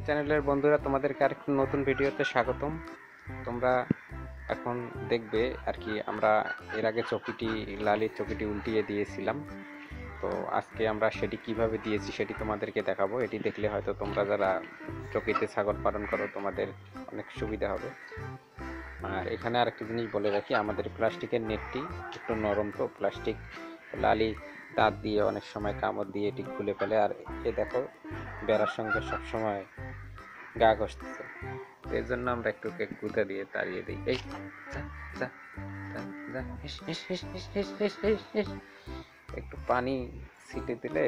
চ্যানেলের বন্ধুরা, তোমাদেরকে আরেকটি নতুন ভিডিওতে স্বাগতম। তোমরা এখন দেখবে আর কি, আমরা এর আগে লালির চকিটি উল্টিয়ে দিয়েছিলাম। তো আজকে আমরা সেটি কিভাবে দিয়েছি সেটি তোমাদেরকে দেখাবো। এটি দেখলে হয়তো তোমরা যারা চকিতে ছাগল পালন করো তোমাদের অনেক সুবিধা হবে। আর এখানে আরেকটি জিনিস বলে রাখি, আমাদের প্লাস্টিকের নেটটি একটু নরম, তো প্লাস্টিক লালি দাঁত দিয়ে অনেক সময় কামড় দিয়ে এটি খুলে ফেলে। আর এ দেখো, বেড়ার সঙ্গে সবসময় গা ঘষতেছে। এর জন্য আমরা একটু কেক গুঁতা দিয়ে তাড়িয়ে দিই। এই যা, যা, যা, হিস, হিস, হিস, হিস, হিস, হিস, হিস, হিস। একটু পানি ছিটিয়ে দিলে,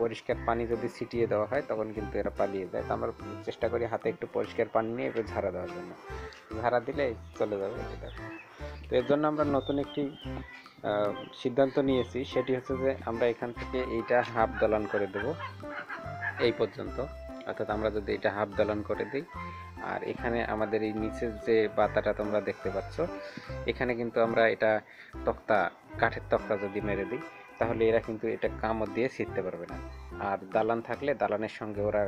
পরিষ্কার পানি যদি ছিটিয়ে দেওয়া হয় তখন কিন্তু এরা পালিয়ে যায়। তো আমরা চেষ্টা করি হাতে একটু পরিষ্কার পানি নিয়ে একটু ঝাড়া দেওয়ার জন্য। ঝাড়া দিলে চলে যাবে এটা। তো এর জন্য আমরা নতুন একটি সিদ্ধান্ত নিয়েছি, সেটি হচ্ছে যে আমরা এখান থেকে এইটা হাফ দলান করে দেব এই পর্যন্ত। অর্থাৎ আমরা যদি এটা হাফ দলান করে দিই, আর এখানে আমাদের এই নিচের যে বাতাটা তোমরা দেখতে পাচ্ছ, এখানে কিন্তু আমরা এটা কাঠের তক্তা যদি মেরে দিই, তাহলে এরা কিন্তু এটা কামড় দিয়ে ছিঁড়তে পারবে না। আর দালান থাকলে দালানের সঙ্গে ওরা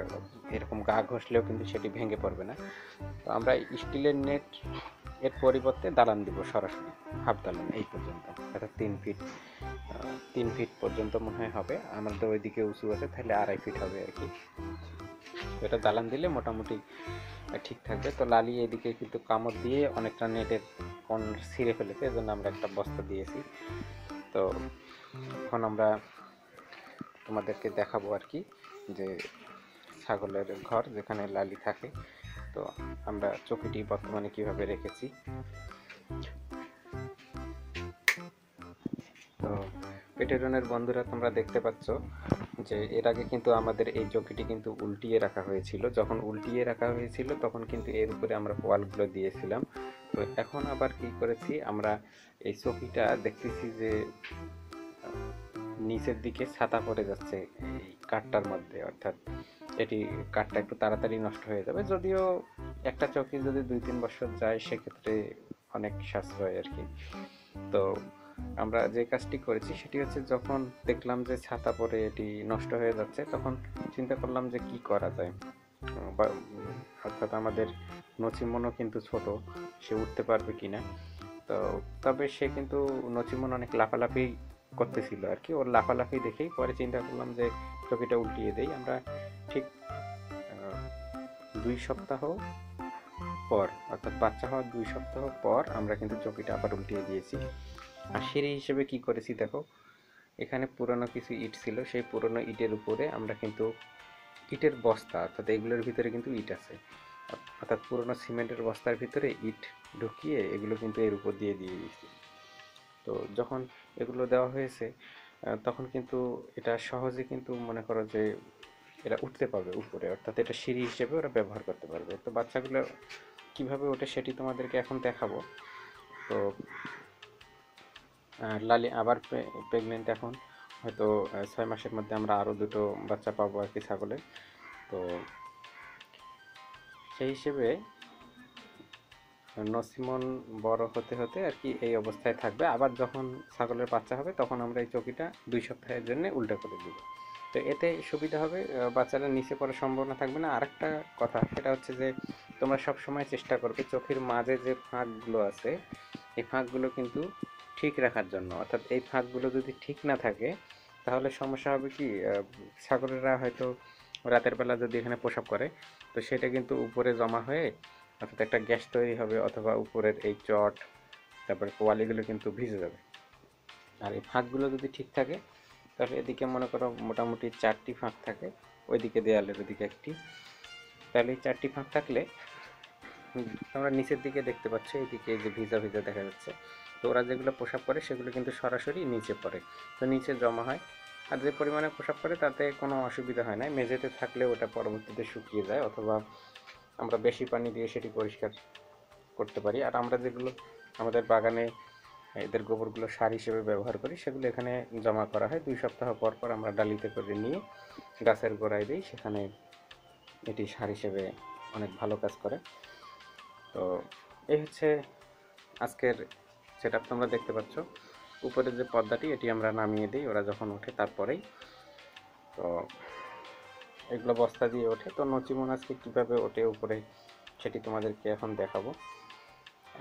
এরকম গা ঘষলেও কিন্তু সেটি ভেঙে পড়বে না। তো আমরা স্টিলের নেট এর পরিবর্তে দালান দিব সরাসরি, হাফ দালান এই পর্যন্ত, অর্থাৎ 3 ফিট পর্যন্ত মনে হয় হবে। আমাদের ওইদিকে উঁচু আছে, তাহলে 2.5 ফিট হবে আর কি। এটা দালান দিলে মোটামুটি ঠিক থাকবে। তো লালি এদিকে কিন্তু কামড় দিয়ে অনেকটা নেটের কোণ ছিঁড়ে ফেলেছে, এজন্য আমরা একটা বস্তা দিয়েছি। তো এখন আমরা তোমাদেরকে দেখাবো আর কি, যে ছাগলের ঘর যেখানে লালি থাকে, তো আমরা চকিটি বর্তমানে কিভাবে রেখেছি। তো পেটেরনের বন্ধুরা, তোমরা দেখতে পাচ্ছ যে এর আগে কিন্তু আমাদের এই চকিটি কিন্তু উল্টিয়ে রাখা হয়েছিল। যখন উল্টিয়ে রাখা হয়েছিল তখন কিন্তু এর উপরে আমরা ওয়ালগুলো দিয়েছিলাম। তো এখন আবার কি করেছি, আমরা এই চকিটা দেখতেছি যে নিচের দিকে ছাতা পড়ে যাচ্ছে এই কাঠটার মধ্যে, অর্থাৎ এটি কাঠটা একটু তাড়াতাড়ি নষ্ট হয়ে যাবে। যদিও একটা চকি যদি 2-3 বছর যায় সেক্ষেত্রে অনেক সাশ্রয় আর কি। তো আমরা যে কাজটি করেছি সেটি হচ্ছে, যখন দেখলাম যে ছাতা পড়ে এটি নষ্ট হয়ে যাচ্ছে, তখন চিন্তা করলাম যে কি করা যায়। অর্থাৎ আমাদের নচিমনও কিন্তু ছোট, সে উঠতে পারবে কিনা। তো তবে সে কিন্তু নচিমন অনেক লাফালাফি করতেছিল আর কি। ওর লাফালাফি দেখেই পরে চিন্তা করলাম যে চকিটা উল্টিয়ে দেই। আমরা ঠিক 2 সপ্তাহ পর, অর্থাৎ বাচ্চা হওয়ার 2 সপ্তাহ পর আমরা কিন্তু চকিটা আবার উল্টিয়ে দিয়েছি। আর সিঁড়ি হিসেবে কি করেছি দেখো, এখানে পুরনো কিছু ইট ছিল, সেই পুরনো ইটের উপরে আমরা কিন্তু ইটের বস্তা, অর্থাৎ এগুলোর ভিতরে কিন্তু ইট আছে, অর্থাৎ পুরনো সিমেন্টের বস্তার ভিতরে ইট ঢুকিয়ে এগুলো কিন্তু এর উপর দিয়ে দিয়েছি। তো যখন এগুলো দেওয়া হয়েছে তখন কিন্তু এটা সহজে কিন্তু মনে করো যে এরা উঠতে পারবে উপরে, অর্থাৎ এটা সিঁড়ি হিসেবে ওরা ব্যবহার করতে পারবে। তো বাচ্চাগুলো কিভাবে ওঠে সেটি তোমাদেরকে এখন দেখাবো। তো লালি আবার প্রেগনেন্ট, এখন হয়তো 6 মাসের মধ্যে আমরা আরও 2টো বাচ্চা পাবো আর কি ছাগলের। তো সেই হিসেবে নসিমন বড় হতে হতে আর কি এই অবস্থায় থাকবে। আবার যখন ছাগলের বাচ্চা হবে তখন আমরা এই চকিটা 2 সপ্তাহের জন্য উল্টা করে দিব। তো এতে সুবিধা হবে, বাচ্চারা নিচে পড়ার সম্ভাবনা থাকবে না। আরেকটা কথা, সেটা হচ্ছে যে তোমরা সব সময় চেষ্টা করবে চোখের মাঝে যে ফাঁকগুলো আছে এই ফাঁকগুলো কিন্তু ঠিক রাখার জন্য। অর্থাৎ এই ফাঁকগুলো যদি ঠিক না থাকে তাহলে সমস্যা হবে কি, ছাগলেরা হয়তো রাতের বেলা যদি এখানে প্রসাব করে, তো সেটা কিন্তু উপরে জমা হয়ে অর্থাৎ একটা গ্যাস তৈরি হবে, অথবা উপরের এই চট, তারপরে কোয়ালিগুলো কিন্তু ভিজে যাবে। আর এই ফাঁকগুলো যদি ঠিক থাকে তাহলে এদিকে মনে করো মোটামুটি 4টি ফাঁক থাকে, ওইদিকে দেয়ালের ওইদিকে একটি, তাহলে এই 4টি ফাঁক থাকলে আমরা নিচের দিকে দেখতে পাচ্ছি এইদিকে যে ভিজা ভিজা দেখা যাচ্ছে, তো ওরা যেগুলো প্রসাব করে সেগুলো কিন্তু সরাসরি নিচে পড়ে, তো নিচে জমা হয়। আর যে পরিমাণে প্রসাব করে তাতে কোনো অসুবিধা হয় না, মেঝেতে থাকলে ওটা পরবর্তীতে শুকিয়ে যায়, অথবা আমরা বেশি পানি দিয়ে সেটি পরিষ্কার করতে পারি। আর আমরা যেগুলো আমাদের বাগানে এদের গোবরগুলো সার হিসেবে ব্যবহার করি সেগুলো এখানে জমা করা হয়। 2 সপ্তাহ পর পর আমরা ডালিতে করে নিয়ে গাছের গোড়ায় দিই, সেখানে এটি সার হিসেবে অনেক ভালো কাজ করে। তো এই হচ্ছে আজকের সেটআপ। তোমরা দেখতে পাচ্ছ উপরে যে পর্দাটি, এটি আমরা নামিয়ে দিই ওরা যখন ওঠে তারপরেই। তো এগুলো বস্তা দিয়ে ওঠে। তো নচিমন আজকে কীভাবে ওঠে উপরে সেটি তোমাদেরকে এখন দেখাবো,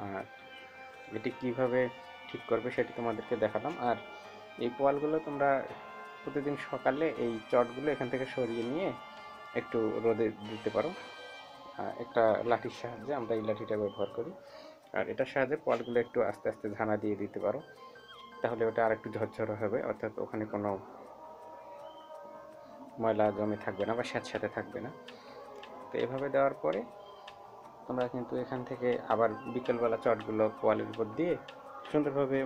আর এটি কিভাবে ঠিক করবে সেটি তোমাদেরকে দেখালাম। আর এই পোয়ালগুলো তোমরা প্রতিদিন সকালে এই চটগুলো এখান থেকে সরিয়ে নিয়ে একটু রোদে দিতে পারো। একটা লাঠির সাহায্যে, আমরা এই লাঠিটা ব্যবহার করি, আর এটার সাহায্যে পোয়ালগুলো একটু আস্তে আস্তে ঝানা দিয়ে দিতে পারো, তাহলে ওটা আর একটু ঝরঝরে হবে, অর্থাৎ ওখানে কোনো ময়লা জমে থাকবে না বা স্যাঁতস্যাঁতে থাকবে না। তো এভাবে দেওয়ার পরে তোমরা কিন্তু এখান থেকে আবার বিকেলবেলা চটগুলো পোয়ালের উপর দিয়ে সুন্দরভাবে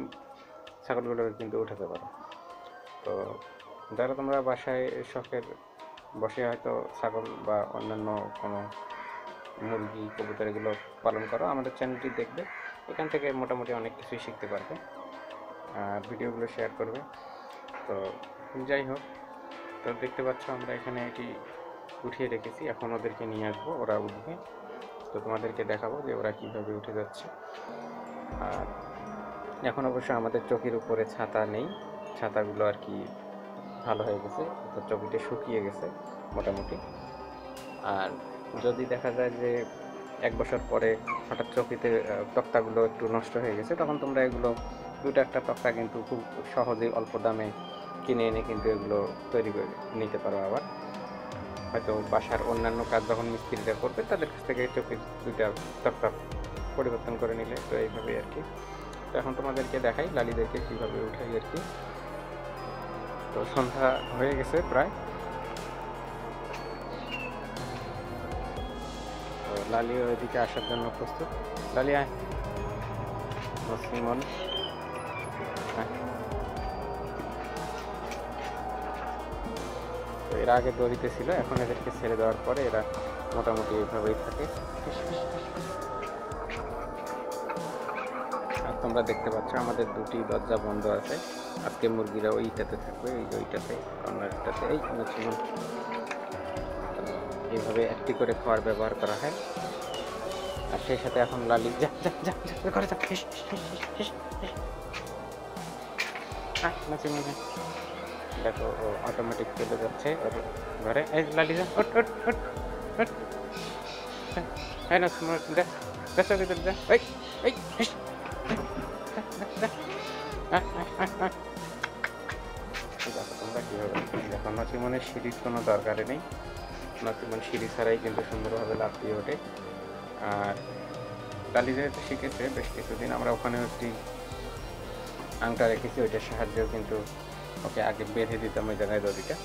ছাগলগুলোকে কিন্তু উঠাতে পারো। তো যারা তোমরা বাসায় শখের বসে হয়তো ছাগল বা অন্যান্য কোনো মুরগি কবুতর এগুলো পালন করো, আমাদের চ্যানেলটি দেখবে, এখান থেকে মোটামুটি অনেক কিছুই শিখতে পারবে, ভিডিওগুলো শেয়ার করবে। তো যাই হোক, তো দেখতে পাচ্ছ আমরা এখানে এটি উঠিয়ে রেখেছি, এখন ওদেরকে নিয়ে আসবো, ওরা উঠবে। তো তোমাদেরকে দেখাবো যে ওরা কীভাবে উঠে যাচ্ছে। আর এখন অবশ্য আমাদের চোখের উপরে ছাতা নেই, ছাতাগুলো আর কি ভালো হয়ে গেছে, তো চকিটা শুকিয়ে গেছে মোটামুটি। আর যদি দেখা যায় যে 1 বছর পরে হঠাৎ চকিতে তক্তাগুলো একটু নষ্ট হয়ে গেছে, তখন তোমরা এগুলো 2-1টা তক্তা কিন্তু খুব সহজেই অল্প দামে কিনে এনে কিন্তু এগুলো তৈরি করে নিতে পারো। আবার হয়তো বাসার অন্যান্য কাজ যখন মিস্ত্রিরা করবে তাদের কাছ থেকে চকির 2টা তক্তা পরিবর্তন করে নিলে। তো এইভাবেই আর কি। তো এখন তোমাদেরকে দেখাই লালিদেরকে কীভাবে উঠাই আর কি। তো সন্ধ্যা হয়ে গেছে প্রায়, তো লালিও এদিকে আসার জন্য প্রস্তুত। লালি আয়, নসিমন তো এরা আগে দড়িতে ছিল, এখন এদেরকে ছেড়ে দেওয়ার পরে এরা মোটামুটি এইভাবেই থাকে। আর তোমরা দেখতে পাচ্ছ আমাদের 2টি দরজা বন্ধ আছে, আজকে মুরগিরা ওইটাতে থাকবে, এই ওইটাতে অন্যটাতে। এই নসিমন এইভাবে একটি করে খাওয়ার ব্যবহার করা হয়। আর সেই সাথে এখন লালি যা যা যা করে যা, দেখো ও অটোমেটিক চলে যাচ্ছে ওর ঘরে। এই লালি যা, ওট ওট ওট ওট, এই না শুনো যা, বেসা ভিতরে যা, এই এই দেখো তোমরা কীভাবে। দেখো নসিমনের সিঁড়ির কোনো দরকারই নেই, নসিমন সিঁড়ি ছাড়াই কিন্তু সুন্দরভাবে লাফ দিয়ে ওঠে। আর লালি যেহেতু শিখেছে বেশ কিছুদিন, আমরা ওখানেও একটি আংটা রেখেছি, ওইটার সাহায্যেও কিন্তু ওকে আগে বেঁধে দিতাম ওই জায়গায় দড়িটা।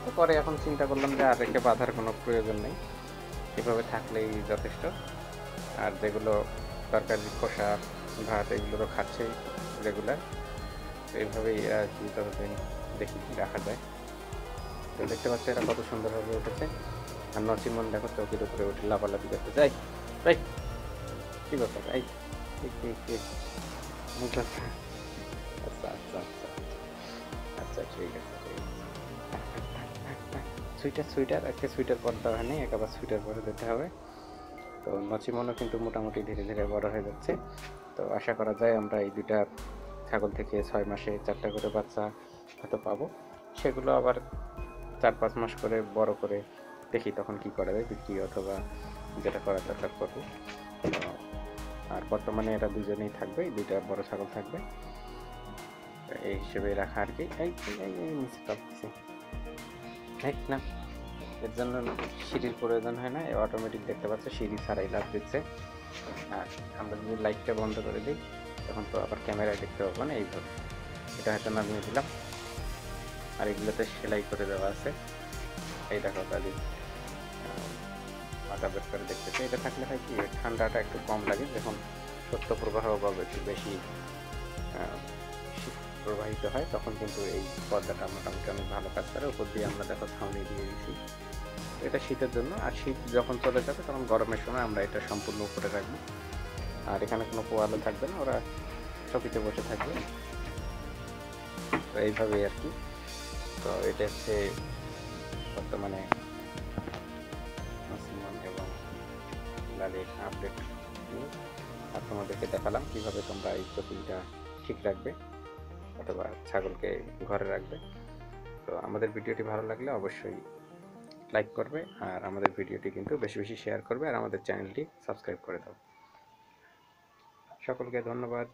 তো পরে এখন চিন্তা করলাম যে আর রেখে বাঁধার কোনো প্রয়োজন নেই, এভাবে থাকলেই যথেষ্ট। আর যেগুলো তরকারি খোসা ভাত এগুলো তো খাচ্ছেই রেগুলার, তো এইভাবেই এরা আর কি ততদিন দেখি রাখা যায়। তো দেখতে পাচ্ছ এরা কত সুন্দরভাবে উঠেছে। আর নসিমন দেখো চৌকির উপরে উঠে লাফালাফি করতে যাই, ভাই কী ব্যাপার, এই আচ্ছা আচ্ছা আচ্ছা আচ্ছা ঠিক আছে ঠিক আছে। সুইটার আজকে সুইটার পরতে হয়নি, একবার সুইটার পরে দিতে হবে। তো নচিমনও কিন্তু মোটামুটি ধীরে ধীরে বড় হয়ে যাচ্ছে। তো আশা করা যায় আমরা এই 2টা ছাগল থেকে 6 মাসে 4টা করে বাচ্চা হয়তো পাবো, সেগুলো আবার 4-5 মাস করে বড় করে দেখি তখন কি করা যায়, বিক্রি অথবা যেটা করার দরকার করবো। আর বর্তমানে এরা দুজনেই থাকবে, এই 2টা বড় ছাগল থাকবে, এই হিসেবে রাখা আর কি। এই নিচে পাচ্ছি না, এর জন্য সিঁড়ির প্রয়োজন হয় না, অটোমেটিক দেখতে পাচ্ছে সিঁড়ি ছাড়াই লাফ দিচ্ছে। আর আমরা যদি লাইটটা বন্ধ করে দিই তখন তো আবার ক্যামেরায় দেখতে পাবো না। এইভাবে এটা হয়তো নামিয়ে দিলাম, আর এগুলোতে সেলাই করে দেওয়া আছে। এই দেখো তাহলে মাথা বের করে দেখতেছে। এটা থাকলে হয় কি ঠান্ডাটা একটু কম লাগে, যখন সত্য প্রবাহ বা একটু বেশি প্রবাহিত হয় তখন কিন্তু এই পর্দাটা মোটামুটি অনেক ভালো কাজ করে। উপর দিয়ে আমরা দেখো ছাউনি দিয়ে দিয়েছি, এটা শীতের জন্য। আর শীত যখন চলে যাবে তখন গরমের সময় আমরা এটা সম্পূর্ণ উপরে রাখবো, আর এখানে কোনো পোয়ালো থাকবে না, ওরা চকিতে বসে থাকবে। তো এইভাবেই আর কি। তো এটা হচ্ছে বর্তমানে নসিমন এবং লালির আপডেট নিউজ। আর তোমাদেরকে দেখালাম কীভাবে তোমরা এই চকিটা ঠিক রাখবে অথবা ছাগলকে ঘরে রাখবে। তো আমাদের ভিডিওটি ভালো লাগলে অবশ্যই লাইক করবে, আর আমাদের ভিডিওটি কিন্তু বেশি বেশি শেয়ার করবে, আর আমাদের চ্যানেলটি সাবস্ক্রাইব করে দাও। সকলকে ধন্যবাদ।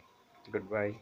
Good bye.